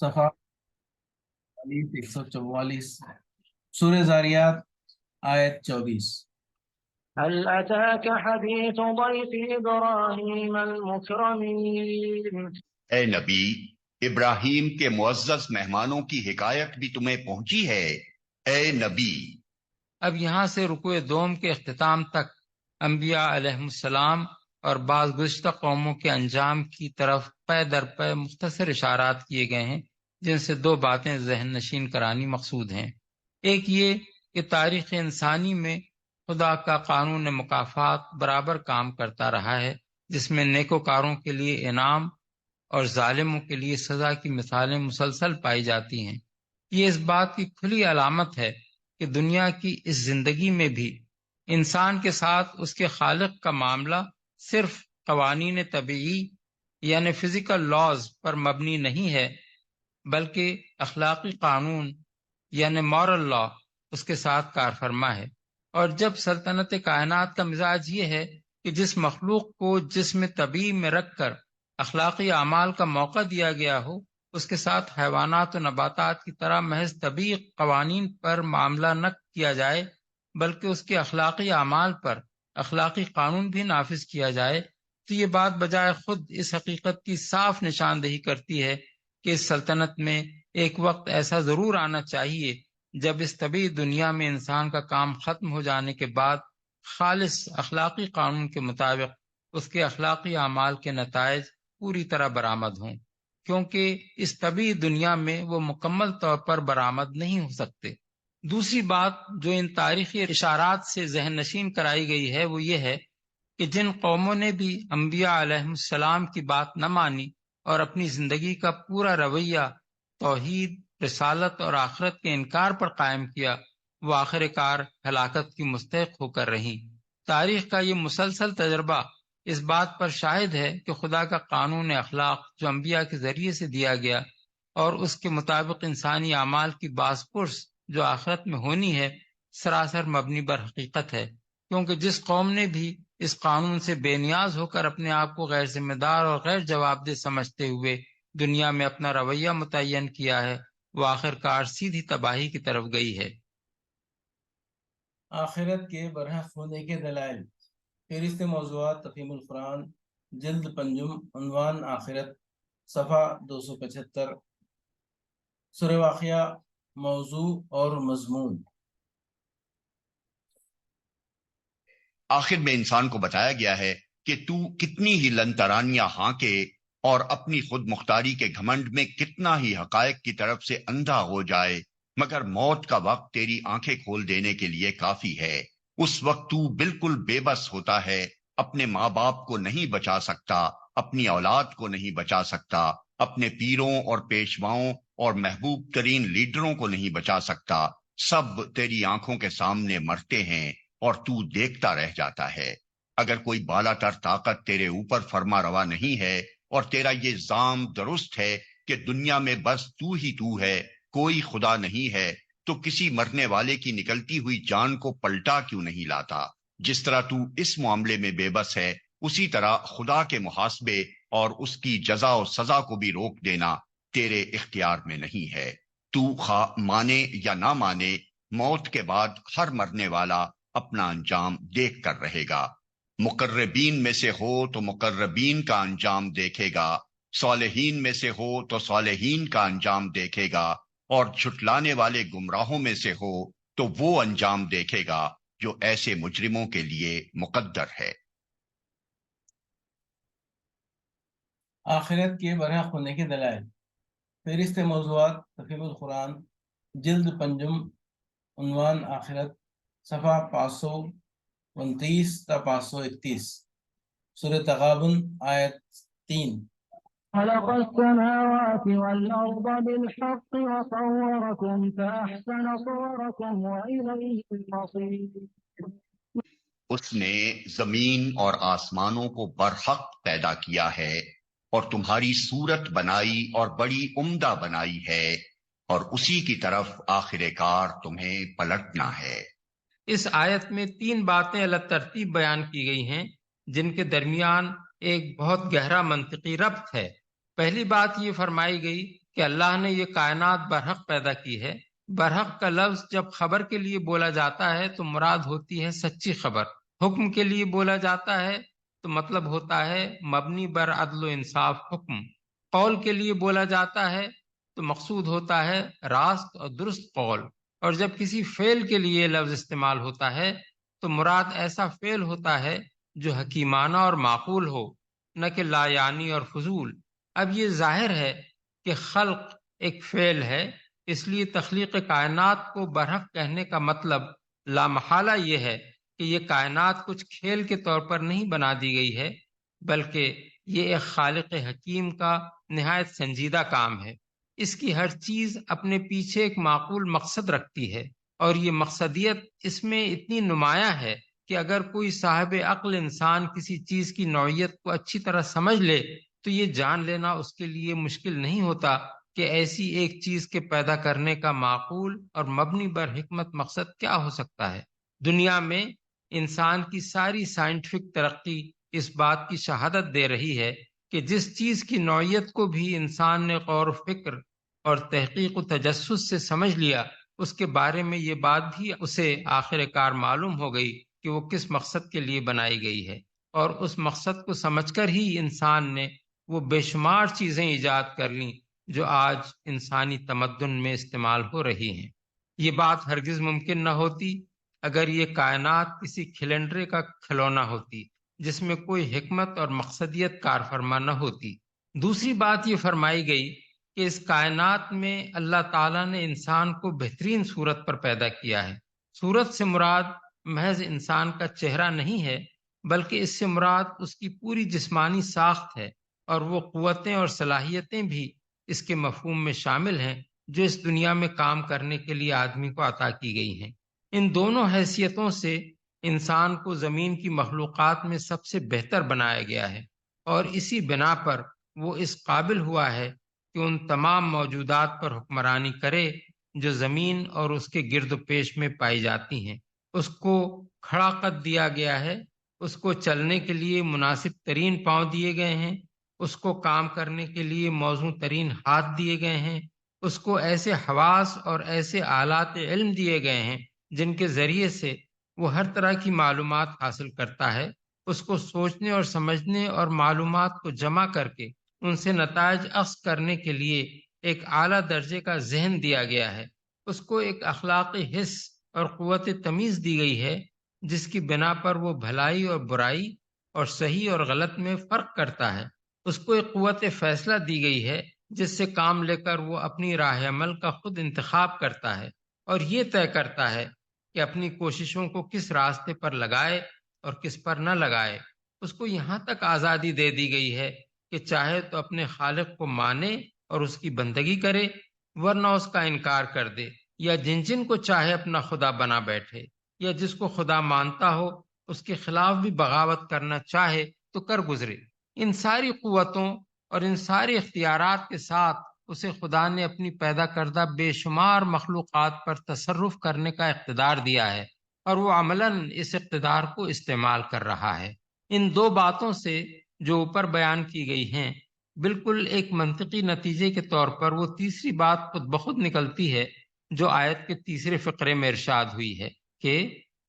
صفحہ 144 سورہ زاریات آیت 24۔ هل أتاك حديث ضيف إبراهيم المكرمين۔ اے نبی، ابراہیم کے معزز مہمانوں کی حکایت بھی تمہیں پہنچی ہے۔ اے نبی، اب یہاں سے رکوع دوم کے اختتام تک انبیاء علیہم السلام اور بعض گزشتہ قوموں کے انجام کی طرف پے در پے مختصر اشارات کیے گئے ہیں، جن سے دو باتیں ذہن نشین کرانی مقصود ہیں۔ ایک یہ کہ تاریخ انسانی میں خدا کا قانون مکافات برابر کام کرتا رہا ہے، جس میں نیکوکاروں کے لیے انعام اور ظالموں کے لیے سزا کی مثالیں مسلسل پائی جاتی ہیں۔ یہ اس بات کی کھلی علامت ہے کہ دنیا کی اس زندگی میں بھی انسان کے ساتھ اس کے خالق کا معاملہ صرف قوانین طبیعی یعنی فزیکل لاز پر مبنی نہیں ہے، بلکہ اخلاقی قانون یعنی مورل لا اس کے ساتھ کار فرما ہے۔ اور جب سلطنت کائنات کا مزاج یہ ہے کہ جس مخلوق کو جسم طبیعی میں رکھ کر اخلاقی اعمال کا موقع دیا گیا ہو، اس کے ساتھ حیوانات و نباتات کی طرح محض طبیعی قوانین پر معاملہ نہ کیا جائے، بلکہ اس کے اخلاقی اعمال پر اخلاقی قانون بھی نافذ کیا جائے، تو یہ بات بجائے خود اس حقیقت کی صاف نشاندہی کرتی ہے کہ اس سلطنت میں ایک وقت ایسا ضرور آنا چاہیے جب اس طبیعی دنیا میں انسان کا کام ختم ہو جانے کے بعد خالص اخلاقی قانون کے مطابق اس کے اخلاقی اعمال کے نتائج پوری طرح برآمد ہوں، کیونکہ اس طبیعی دنیا میں وہ مکمل طور پر برآمد نہیں ہو سکتے۔ دوسری بات جو ان تاریخی اشارات سے ذہن نشین کرائی گئی ہے وہ یہ ہے کہ جن قوموں نے بھی انبیاء علیہم السلام کی بات نہ مانی اور اپنی زندگی کا پورا رویہ توحید، رسالت اور آخرت کے انکار پر قائم کیا، وہ آخر کار ہلاکت کی مستحق ہو کر رہیں۔ تاریخ کا یہ مسلسل تجربہ اس بات پر شاہد ہے کہ خدا کا قانون اخلاق جو انبیاء کے ذریعے سے دیا گیا اور اس کے مطابق انسانی اعمال کی باز پرس جو آخرت میں ہونی ہے، سراسر مبنی بر حقیقت ہے، کیونکہ جس قوم نے بھی اس قانون سے بے نیاز ہو کر اپنے آپ کو غیر ذمہ دار اور غیر جواب دہ سمجھتے ہوئے دنیا میں اپنا رویہ متعین کیا ہے، وہ آخر کار سیدھی تباہی کی طرف گئی ہے۔ آخرت کے برحق ہونے کے دلائل، فہرست موضوعات تفہیم القرآن، جلد پنجم، عنوان آخرت، صفحہ 275۔ سورہ واقعہ، موضوع اور مضمون۔ آخر میں انسان کو بتایا گیا ہے کہ تو کتنی ہی لن ترانیاں ہانکے اور اپنی خود مختاری کے گھمنڈ میں کتنا ہی حقائق کی طرف سے اندھا ہو جائے، مگر موت کا وقت تیری آنکھیں کھول دینے کے لیے کافی ہے۔ اس وقت تو بالکل بے بس ہوتا ہے، اپنے ماں باپ کو نہیں بچا سکتا، اپنی اولاد کو نہیں بچا سکتا، اپنے پیروں اور پیشواؤں اور محبوب ترین لیڈروں کو نہیں بچا سکتا۔ سب تیری آنکھوں کے سامنے مرتے ہیں اور تو دیکھتا رہ جاتا ہے۔ اگر کوئی بالا تر طاقت تیرے اوپر فرما روا نہیں ہے اور تیرا یہ زعم درست ہے کہ دنیا میں بس تو ہی تو ہے، کوئی خدا نہیں ہے، تو کسی مرنے والے کی نکلتی ہوئی جان کو پلٹا کیوں نہیں لاتا؟ جس طرح تو اس معاملے میں بے بس ہے، اسی طرح خدا کے محاسبے اور اس کی جزا و سزا کو بھی روک دینا تیرے اختیار میں نہیں ہے۔ تو خواہ مانے یا نہ مانے، موت کے بعد ہر مرنے والا اپنا انجام دیکھ کر رہے گا۔ مقربین میں سے ہو تو مقربین کا انجام دیکھے گا، صالحین میں سے ہو تو صالحین کا انجام دیکھے گا، اور جھٹلانے والے گمراہوں میں سے ہو تو وہ انجام دیکھے گا جو ایسے مجرموں کے لیے مقدر ہے۔ آخرت کے برحق ہونے کے دلائل، فہرست موضوعات تفہیم القرآن، جلد پنجم، عنوان آخرت، صفحہ 529 تا 531۔ سورہ تغابن آیت 3۔ خلق السماوات والأرض بالحق وصوركم فأحسن صوركم وإليه المصير۔ اس نے زمین اور آسمانوں کو برحق پیدا کیا ہے اور تمہاری صورت بنائی اور بڑی عمدہ بنائی ہے، اور اسی کی طرف آخر کار تمہیں پلٹنا ہے۔ اس آیت میں تین باتیں الگ ترتیب بیان کی گئی ہیں جن کے درمیان ایک بہت گہرا منطقی ربط ہے۔ پہلی بات یہ فرمائی گئی کہ اللہ نے یہ کائنات برحق پیدا کی ہے۔ برحق کا لفظ جب خبر کے لیے بولا جاتا ہے تو مراد ہوتی ہے سچی خبر۔ حکم کے لیے بولا جاتا ہے تو مطلب ہوتا ہے مبنی بر عدل و انصاف حکم۔ قول کے لیے بولا جاتا ہے تو مقصود ہوتا ہے راست اور درست قول۔ اور جب کسی فعل کے لیے لفظ استعمال ہوتا ہے تو مراد ایسا فعل ہوتا ہے جو حکیمانہ اور معقول ہو، نہ کہ لا یعنی اور فضول۔ اب یہ ظاہر ہے کہ خلق ایک فعل ہے، اس لیے تخلیق کائنات کو برحق کہنے کا مطلب لامحالہ یہ ہے کہ یہ کائنات کچھ کھیل کے طور پر نہیں بنا دی گئی ہے، بلکہ یہ ایک خالق حکیم کا نہایت سنجیدہ کام ہے۔ اس کی ہر چیز اپنے پیچھے ایک معقول مقصد رکھتی ہے، اور یہ مقصدیت اس میں اتنی نمایاں ہے کہ اگر کوئی صاحب عقل انسان کسی چیز کی نوعیت کو اچھی طرح سمجھ لے تو یہ جان لینا اس کے لیے مشکل نہیں ہوتا کہ ایسی ایک چیز کے پیدا کرنے کا معقول اور مبنی بر حکمت مقصد کیا ہو سکتا ہے۔ دنیا میں انسان کی ساری سائنٹیفک ترقی اس بات کی شہادت دے رہی ہے کہ جس چیز کی نوعیت کو بھی انسان نے غور و فکر اور تحقیق و تجسس سے سمجھ لیا، اس کے بارے میں یہ بات بھی اسے آخر کار معلوم ہو گئی کہ وہ کس مقصد کے لیے بنائی گئی ہے، اور اس مقصد کو سمجھ کر ہی انسان نے وہ بے شمار چیزیں ایجاد کر لیں جو آج انسانی تمدن میں استعمال ہو رہی ہیں۔ یہ بات ہرگز ممکن نہ ہوتی اگر یہ کائنات کسی کھلنڈرے کا کھلونا ہوتی جس میں کوئی حکمت اور مقصدیت کار فرما نہ ہوتی۔ دوسری بات یہ فرمائی گئی کہ اس کائنات میں اللہ تعالیٰ نے انسان کو بہترین صورت پر پیدا کیا ہے۔ صورت سے مراد محض انسان کا چہرہ نہیں ہے، بلکہ اس سے مراد اس کی پوری جسمانی ساخت ہے، اور وہ قوتیں اور صلاحیتیں بھی اس کے مفہوم میں شامل ہیں جو اس دنیا میں کام کرنے کے لیے آدمی کو عطا کی گئی ہیں۔ ان دونوں حیثیتوں سے انسان کو زمین کی مخلوقات میں سب سے بہتر بنایا گیا ہے، اور اسی بنا پر وہ اس قابل ہوا ہے کہ ان تمام موجودات پر حکمرانی کرے جو زمین اور اس کے گرد و پیش میں پائی جاتی ہیں۔ اس کو کھڑا قد دیا گیا ہے، اس کو چلنے کے لیے مناسب ترین پاؤں دیے گئے ہیں، اس کو کام کرنے کے لیے موزوں ترین ہاتھ دیے گئے ہیں، اس کو ایسے حواس اور ایسے آلات علم دیے گئے ہیں جن کے ذریعے سے وہ ہر طرح کی معلومات حاصل کرتا ہے۔ اس کو سوچنے اور سمجھنے اور معلومات کو جمع کر کے ان سے نتائج اخذ کرنے کے لیے ایک اعلیٰ درجے کا ذہن دیا گیا ہے۔ اس کو ایک اخلاقی حس اور قوت تمیز دی گئی ہے جس کی بنا پر وہ بھلائی اور برائی اور صحیح اور غلط میں فرق کرتا ہے۔ اس کو ایک قوت فیصلہ دی گئی ہے جس سے کام لے کر وہ اپنی راہ عمل کا خود انتخاب کرتا ہے، اور یہ طے کرتا ہے کہ اپنی کوششوں کو کس راستے پر لگائے اور کس پر نہ لگائے۔ اس کو یہاں تک آزادی دے دی گئی ہے کہ چاہے تو اپنے خالق کو مانے اور اس کی بندگی کرے، ورنہ اس کا انکار کر دے، یا جن کو چاہے اپنا خدا بنا بیٹھے، یا جس کو خدا مانتا ہو اس کے خلاف بھی بغاوت کرنا چاہے تو کر گزرے۔ ان ساری قوتوں اور ان سارے اختیارات کے ساتھ اسے خدا نے اپنی پیدا کردہ بے شمار مخلوقات پر تصرف کرنے کا اقتدار دیا ہے، اور وہ عملاً اس اقتدار کو استعمال کر رہا ہے۔ ان دو باتوں سے جو اوپر بیان کی گئی ہیں، بالکل ایک منطقی نتیجے کے طور پر وہ تیسری بات خود بخود نکلتی ہے جو آیت کے تیسرے فقرے میں ارشاد ہوئی ہے کہ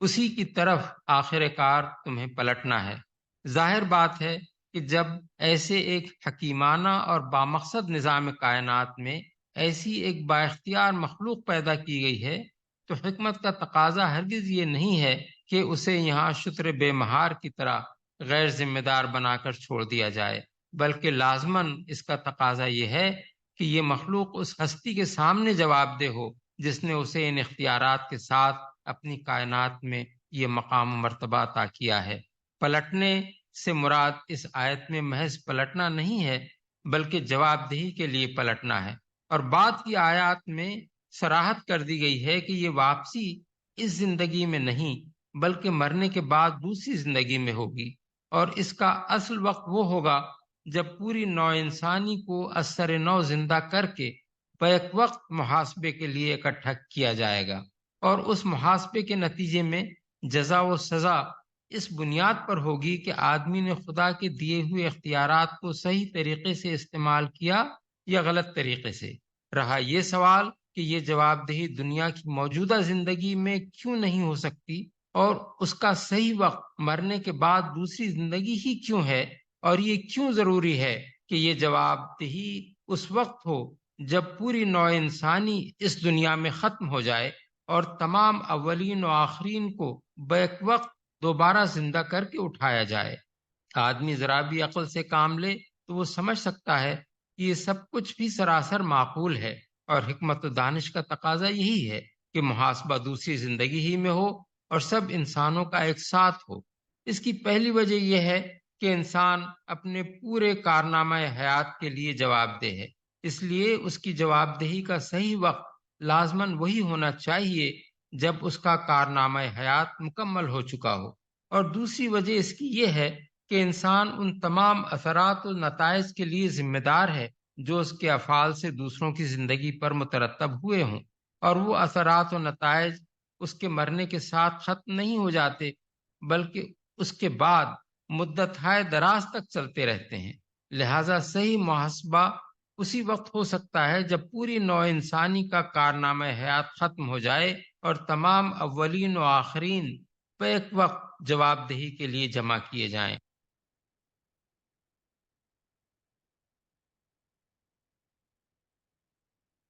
اسی کی طرف آخر کار تمہیں پلٹنا ہے۔ ظاہر بات ہے کہ جب ایسے ایک حکیمانہ اور بامقصد نظام کائنات میں ایسی ایک با اختیار مخلوق پیدا کی گئی ہے تو حکمت کا تقاضا ہرگز یہ نہیں ہے کہ اسے یہاں شتر بے مہار کی طرح غیر ذمہ دار بنا کر چھوڑ دیا جائے، بلکہ لازماً اس کا تقاضا یہ ہے کہ یہ مخلوق اس ہستی کے سامنے جواب دہ ہو جس نے اسے ان اختیارات کے ساتھ اپنی کائنات میں یہ مقام و مرتبہ عطا کیا ہے۔ پلٹنے سے مراد اس آیت میں محض پلٹنا نہیں ہے، بلکہ جواب دہی کے لیے پلٹنا ہے، اور بعد کی آیات میں صراحت کر دی گئی ہے کہ یہ واپسی اس زندگی میں نہیں بلکہ مرنے کے بعد دوسری زندگی میں ہوگی، اور اس کا اصل وقت وہ ہوگا جب پوری نوع انسانی کو اثر نو زندہ کر کے بیک وقت محاسبے کے لیے اکٹھا کیا جائے گا، اور اس محاسبے کے نتیجے میں جزا و سزا اس بنیاد پر ہوگی کہ آدمی نے خدا کے دیے ہوئے اختیارات کو صحیح طریقے سے استعمال کیا یا غلط طریقے سے۔ رہا یہ سوال کہ یہ جواب دہی دنیا کی موجودہ زندگی میں کیوں نہیں ہو سکتی اور اس کا صحیح وقت مرنے کے بعد دوسری زندگی ہی کیوں ہے، اور یہ کیوں ضروری ہے کہ یہ جواب دہی اس وقت ہو جب پوری نوع انسانی اس دنیا میں ختم ہو جائے اور تمام اولین و آخرین کو بیک وقت دوبارہ زندہ کر کے اٹھایا جائے۔ آدمی ذرا بھی عقل سے کام لے تو وہ سمجھ سکتا ہے کہ یہ سب کچھ بھی سراسر معقول ہے، اور حکمت و دانش کا تقاضا یہی ہے کہ محاسبہ دوسری زندگی ہی میں ہو اور سب انسانوں کا ایک ساتھ ہو۔ اس کی پہلی وجہ یہ ہے کہ انسان اپنے پورے کارنامہ حیات کے لیے جواب دہ ہے، اس لیے اس کی جواب دہی کا صحیح وقت لازماً وہی ہونا چاہیے جب اس کا کارنامہ حیات مکمل ہو چکا ہو۔ اور دوسری وجہ اس کی یہ ہے کہ انسان ان تمام اثرات و نتائج کے لیے ذمہ دار ہے جو اس کے افعال سے دوسروں کی زندگی پر مترتب ہوئے ہوں، اور وہ اثرات و نتائج اس کے مرنے کے ساتھ ختم نہیں ہو جاتے بلکہ اس کے بعد مدت ہائے دراز تک چلتے رہتے ہیں۔ لہذا صحیح محاسبہ اسی وقت ہو سکتا ہے جب پوری نوع انسانی کا کارنامہ حیات ختم ہو جائے اور تمام اولین و آخرین بیک وقت جواب دہی کے لیے جمع کیے جائیں۔